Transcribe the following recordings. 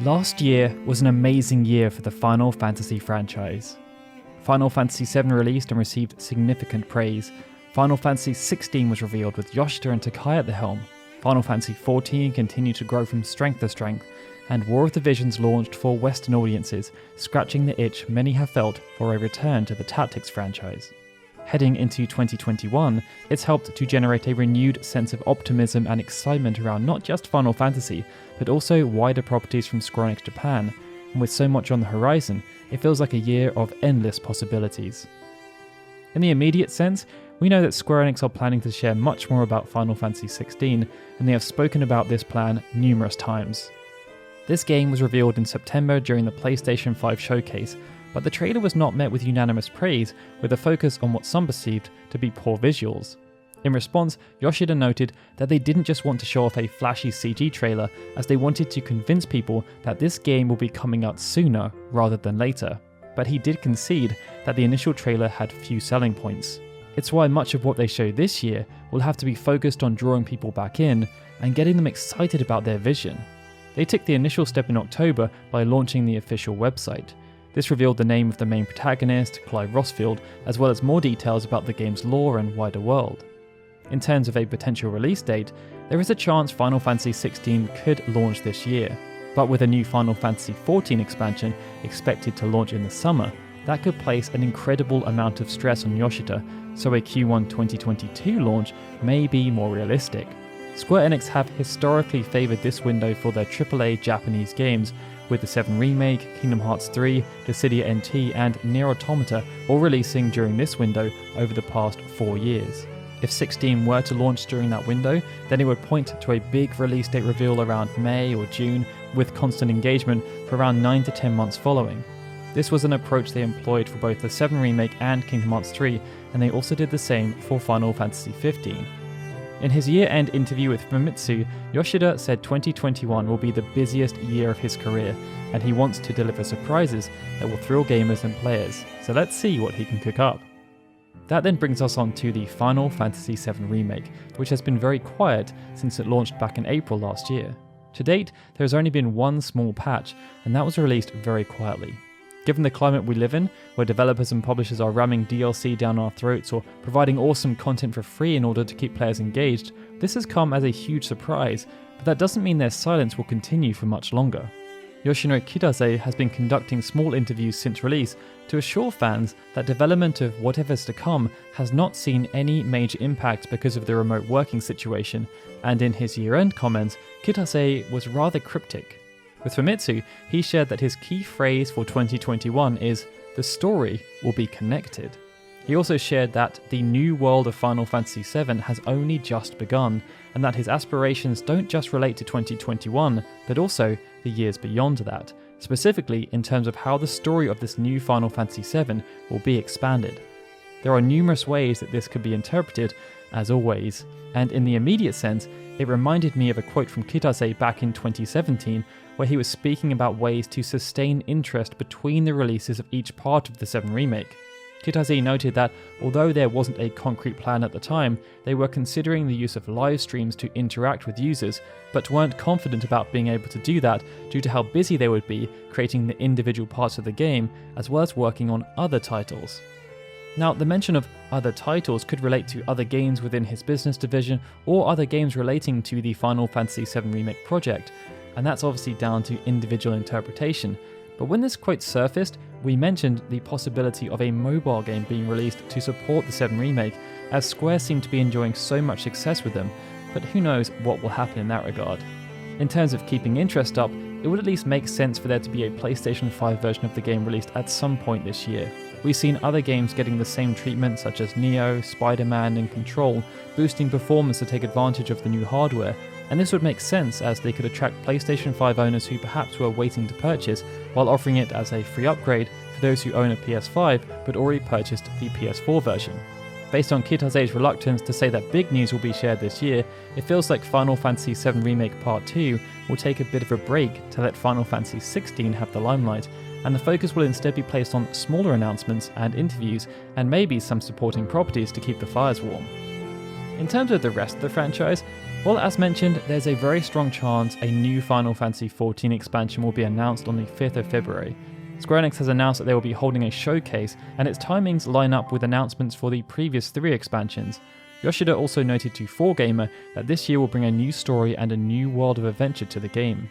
Last year was an amazing year for the Final Fantasy franchise. Final Fantasy VII released and received significant praise. Final Fantasy XVI was revealed with Yoshida and Takai at the helm. Final Fantasy XIV continued to grow from strength to strength, and War of the Visions launched for Western audiences, scratching the itch many have felt for a return to the Tactics franchise. Heading into 2021, it's helped to generate a renewed sense of optimism and excitement around not just Final Fantasy, but also wider properties from Square Enix Japan, and with so much on the horizon, it feels like a year of endless possibilities. In the immediate sense, we know that Square Enix are planning to share much more about Final Fantasy XVI, and they have spoken about this plan numerous times. This game was revealed in September during the PlayStation 5 showcase, but the trailer was not met with unanimous praise, with a focus on what some perceived to be poor visuals. In response, Yoshida noted that they didn't just want to show off a flashy CG trailer, as they wanted to convince people that this game will be coming out sooner rather than later. But he did concede that the initial trailer had few selling points. It's why much of what they show this year will have to be focused on drawing people back in and getting them excited about their vision. They took the initial step in October by launching the official website. This revealed the name of the main protagonist, Clive Rossfield, as well as more details about the game's lore and wider world. In terms of a potential release date, there is a chance Final Fantasy XVI could launch this year, but with a new Final Fantasy XIV expansion expected to launch in the summer, that could place an incredible amount of stress on Yoshida, so a Q1 2022 launch may be more realistic. Square Enix have historically favoured this window for their AAA Japanese games, with the 7 Remake, Kingdom Hearts 3, Dissidia NT and NieR Automata all releasing during this window over the past 4 years. If 16 were to launch during that window, then it would point to a big release date reveal around May or June, with constant engagement for around 9 to 10 months following. This was an approach they employed for both the 7 Remake and Kingdom Hearts 3, and they also did the same for Final Fantasy XV. In his year-end interview with Famitsu, Yoshida said 2021 will be the busiest year of his career, and he wants to deliver surprises that will thrill gamers and players, so let's see what he can cook up. That then brings us on to the Final Fantasy VII Remake, which has been very quiet since it launched back in April last year. To date, there has only been one small patch, and that was released very quietly. Given the climate we live in, where developers and publishers are ramming DLC down our throats or providing awesome content for free in order to keep players engaged, this has come as a huge surprise, but that doesn't mean their silence will continue for much longer. Yoshinori Kitase has been conducting small interviews since release to assure fans that development of whatever's to come has not seen any major impact because of the remote working situation, and in his year-end comments, Kitase was rather cryptic. With Famitsu, he shared that his key phrase for 2021 is, "The story will be connected." He also shared that the new world of Final Fantasy VII has only just begun, and that his aspirations don't just relate to 2021, but also the years beyond that, specifically in terms of how the story of this new Final Fantasy VII will be expanded. There are numerous ways that this could be interpreted, as always, and in the immediate sense, it reminded me of a quote from Kitase back in 2017, where he was speaking about ways to sustain interest between the releases of each part of the 7 Remake. Kitase noted that although there wasn't a concrete plan at the time, they were considering the use of live streams to interact with users, but weren't confident about being able to do that due to how busy they would be creating the individual parts of the game, as well as working on other titles. Now, the mention of other titles could relate to other games within his business division or other games relating to the Final Fantasy VII Remake project, and that's obviously down to individual interpretation. But when this quote surfaced, we mentioned the possibility of a mobile game being released to support the 7 Remake, as Square seemed to be enjoying so much success with them, but who knows what will happen in that regard. In terms of keeping interest up, it would at least make sense for there to be a PlayStation 5 version of the game released at some point this year. We've seen other games getting the same treatment, such as Nioh, Spider-Man and Control, boosting performance to take advantage of the new hardware, and this would make sense as they could attract PlayStation 5 owners who perhaps were waiting to purchase, while offering it as a free upgrade for those who own a PS5 but already purchased the PS4 version. Based on Kitase's reluctance to say that big news will be shared this year, it feels like Final Fantasy VII Remake Part 2 will take a bit of a break to let Final Fantasy XVI have the limelight, and the focus will instead be placed on smaller announcements and interviews, and maybe some supporting properties to keep the fires warm. In terms of the rest of the franchise, Well, as mentioned, there's a very strong chance a new Final Fantasy XIV expansion will be announced on the 5th of February. Square Enix has announced that they will be holding a showcase, and its timings line up with announcements for the previous 3 expansions. Yoshida also noted to 4Gamer that this year will bring a new story and a new world of adventure to the game.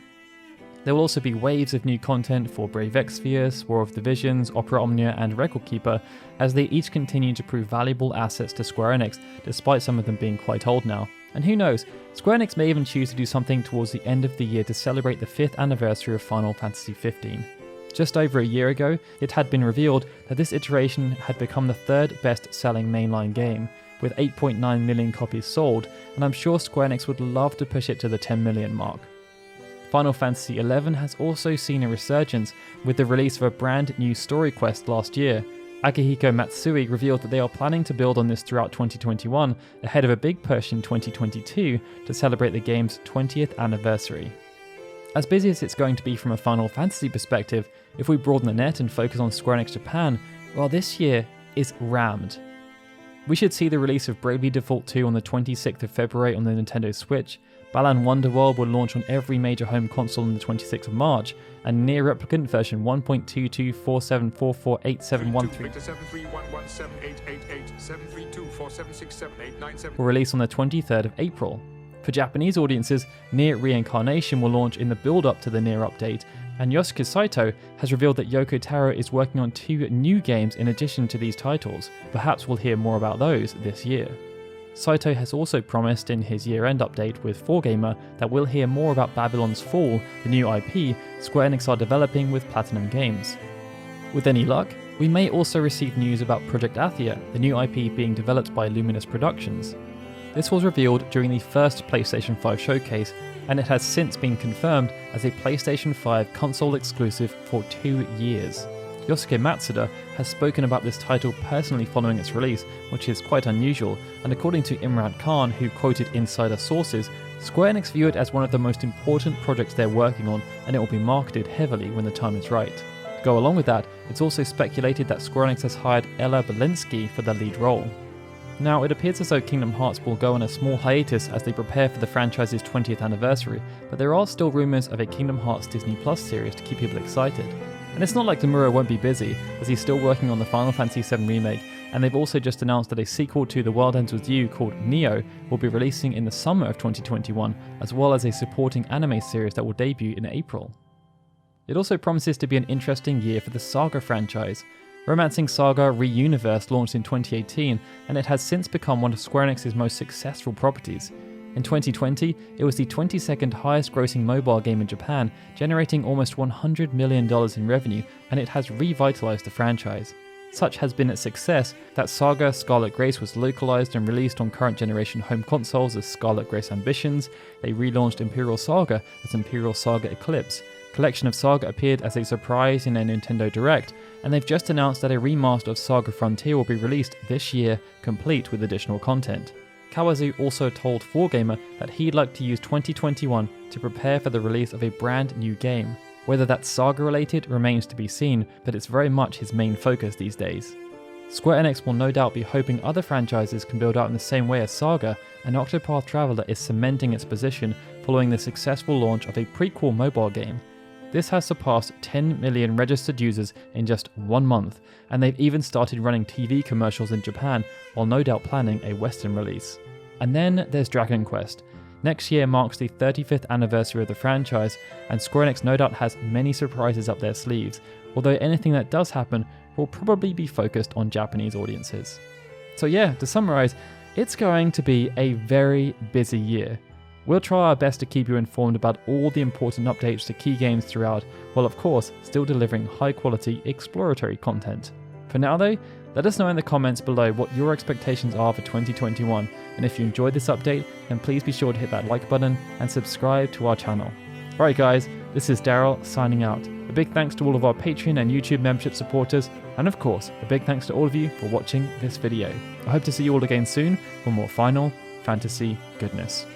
There will also be waves of new content for Brave Exvius, War of the Visions, Opera Omnia and Record Keeper, as they each continue to prove valuable assets to Square Enix, despite some of them being quite old now. And who knows, Square Enix may even choose to do something towards the end of the year to celebrate the 5th anniversary of Final Fantasy XV. Just over a year ago, it had been revealed that this iteration had become the 3rd best-selling mainline game, with 8.9 million copies sold, and I'm sure Square Enix would love to push it to the 10 million mark. Final Fantasy XI has also seen a resurgence with the release of a brand new story quest last year. Akihiko Matsui revealed that they are planning to build on this throughout 2021, ahead of a big push in 2022 to celebrate the game's 20th anniversary. As busy as it's going to be from a Final Fantasy perspective, if we broaden the net and focus on Square Enix Japan, well, this year is rammed. We should see the release of Bravely Default 2 on the 26th of February on the Nintendo Switch. Balan Wonderworld will launch on every major home console on the 26th of March, and NieR Replicant version 1.2247448713 will release on the 23rd of April. For Japanese audiences, NieR Reincarnation will launch in the build-up to the NieR update, and Yosuke Saito has revealed that Yoko Taro is working on 2 new games in addition to these titles. Perhaps we'll hear more about those this year. Saito has also promised in his year-end update with 4Gamer that we'll hear more about Babylon's Fall, the new IP Square Enix are developing with Platinum Games. With any luck, we may also receive news about Project Athia, the new IP being developed by Luminous Productions. This was revealed during the first PlayStation 5 showcase, and it has since been confirmed as a PlayStation 5 console exclusive for 2 years. Yosuke Matsuda has spoken about this title personally following its release, which is quite unusual, and according to Imran Khan, who quoted insider sources, Square Enix view it as one of the most important projects they're working on, and it will be marketed heavily when the time is right. To go along with that, it's also speculated that Square Enix has hired Ella Belinsky for the lead role. Now, it appears as though Kingdom Hearts will go on a small hiatus as they prepare for the franchise's 20th anniversary, but there are still rumours of a Kingdom Hearts Disney Plus series to keep people excited. And it's not like Nomura won't be busy, as he's still working on the Final Fantasy VII Remake, and they've also just announced that a sequel to The World Ends With You called Neo will be releasing in the summer of 2021, as well as a supporting anime series that will debut in April. It also promises to be an interesting year for the SaGa franchise. Romancing Saga Re-Universe launched in 2018, and it has since become one of Square Enix's most successful properties. In 2020, it was the 22nd highest grossing mobile game in Japan, generating almost $100 million in revenue, and it has revitalized the franchise. Such has been its success that SaGa Scarlet Grace was localized and released on current generation home consoles as Scarlet Grace Ambitions. They relaunched Imperial Saga as Imperial Saga Eclipse. Collection of Saga appeared as a surprise in a Nintendo Direct, and they've just announced that a remaster of SaGa Frontier will be released this year, complete with additional content. Kawazu also told 4Gamer that he'd like to use 2021 to prepare for the release of a brand new game. Whether that's Saga related remains to be seen, but it's very much his main focus these days. Square Enix will no doubt be hoping other franchises can build out in the same way as Saga, and Octopath Traveler is cementing its position following the successful launch of a prequel mobile game. This has surpassed 10 million registered users in just 1 month, and they've even started running TV commercials in Japan, while no doubt planning a Western release. And then there's Dragon Quest. Next year marks the 35th anniversary of the franchise, and Square Enix no doubt has many surprises up their sleeves, although anything that does happen will probably be focused on Japanese audiences. So yeah, to summarize, it's going to be a very busy year. We'll try our best to keep you informed about all the important updates to key games throughout, while of course still delivering high quality exploratory content. For now though, let us know in the comments below what your expectations are for 2021, and if you enjoyed this update, then please be sure to hit that like button and subscribe to our channel. Alright guys, this is Daryl signing out. A big thanks to all of our Patreon and YouTube membership supporters, and of course, a big thanks to all of you for watching this video. I hope to see you all again soon for more Final Fantasy goodness.